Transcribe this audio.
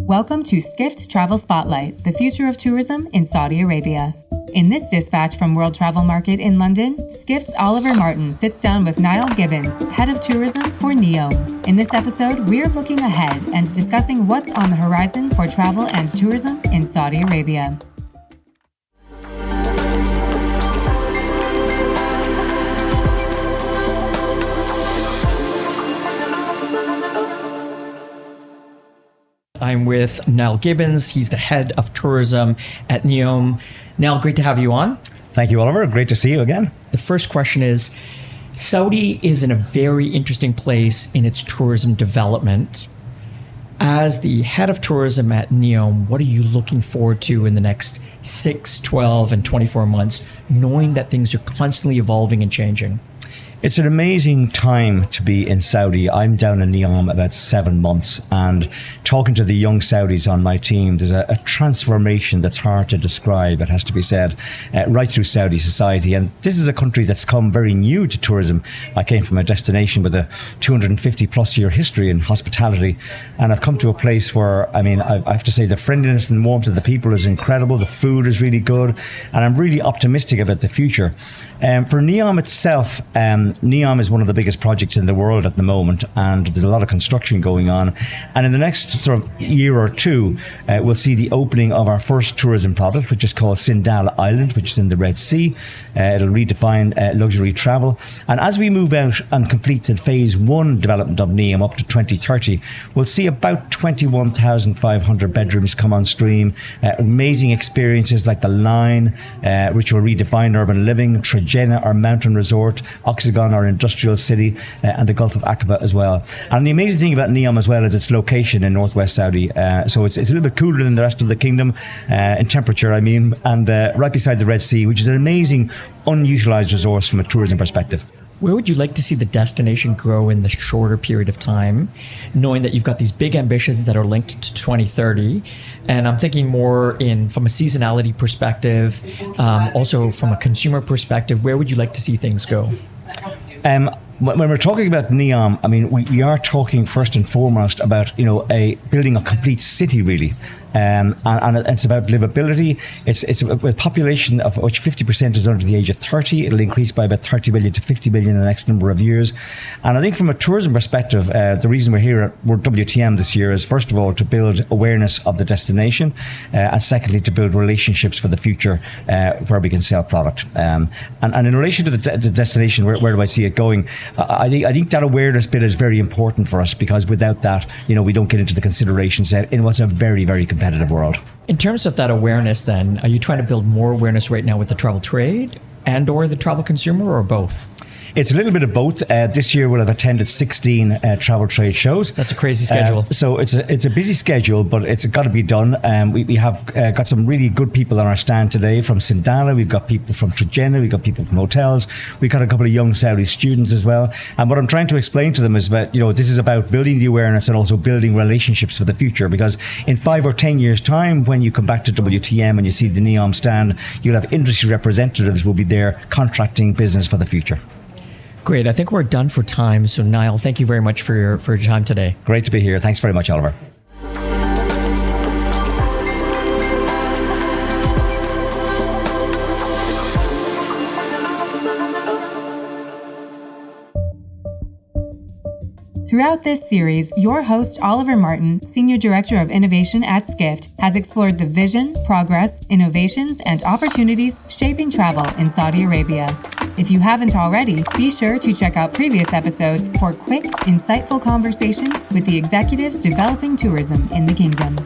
Welcome to Skift Travel Spotlight, the future of tourism in Saudi Arabia. In this dispatch from World Travel Market in London, Skift's Oliver Martin sits down with Niall Gibbons, head of tourism for NEOM. In this episode, we're looking ahead and discussing what's on the horizon for travel and tourism in Saudi Arabia. I'm with Niall Gibbons. He's the head of tourism at NEOM. Niall, great to have you on. Thank you, Oliver. Great to see you again. The first question is, Saudi is in a very interesting place in its tourism development. As the head of tourism at NEOM, what are you looking forward to in the next 6, 12, and 24 months, knowing that things are constantly evolving and changing? It's an amazing time to be in Saudi. I'm down in NEOM about 7 months, and talking to the young Saudis on my team, there's a transformation that's hard to describe, it has to be said, right through Saudi society. And this is a country that's come very new to tourism. I came from a destination with a 250 plus year history in hospitality, and I've come to a place where, I have to say the friendliness and warmth of the people is incredible. The food is really good, and I'm really optimistic about the future. For NEOM itself, NEOM is one of the biggest projects in the world at the moment, and there's a lot of construction going on. And in the next sort of year or two, we'll see the opening of our first tourism product, which is called Sindal Island, which is in the Red Sea. It'll redefine luxury travel. And as we move out and complete the phase 1 development of NEOM up to 2030, we'll see about 21,500 bedrooms come on stream. Amazing experiences like the Line, which will redefine urban living, Trojena, our mountain resort, Oxagon, our industrial city, and the Gulf of Aqaba as well. And the amazing thing about NEOM as well is its location in northwest Saudi. So it's a little bit cooler than the rest of the kingdom, in temperature, and right beside the Red Sea, which is an amazing unutilized resource from a tourism perspective. Where would you like to see the destination grow in the shorter period of time, knowing that you've got these big ambitions that are linked to 2030? And I'm thinking more from a seasonality perspective, also from a consumer perspective. Where would you like to see things go? When we're talking about NEOM, we are talking first and foremost about building a complete city, really. And it's about livability. It's a population of which 50% is under the age of 30. It'll increase by about 30 million to 50 million in the next number of years. And I think from a tourism perspective, the reason we're here at WTM this year is, first of all, to build awareness of the destination, and secondly, to build relationships for the future where we can sell product. And in relation to the destination, where do I see it going? I think that awareness bit is very important for us, because without that, we don't get into the consideration set in what's a very, very competitive world. In terms of that awareness then, are you trying to build more awareness right now with the travel trade and or the travel consumer, or both? It's a little bit of both. This year we'll have attended 16 travel trade shows. That's a crazy schedule. So it's a busy schedule, but it's got to be done. We have got some really good people on our stand today from Sindala. We've got people from Trojena. We've got people from hotels. We've got a couple of young Saudi students as well. And what I'm trying to explain to them is that, this is about building the awareness and also building relationships for the future. Because in 5 or 10 years' time, when you come back to WTM and you see the NEOM stand, you'll have industry representatives who will be there contracting business for the future. Great. I think we're done for time. So Niall, thank you very much for your time today. Great to be here. Thanks very much, Oliver. Throughout this series, your host, Oliver Martin, Senior Director of Innovation at Skift, has explored the vision, progress, innovations, and opportunities shaping travel in Saudi Arabia. If you haven't already, be sure to check out previous episodes for quick, insightful conversations with the executives developing tourism in the kingdom.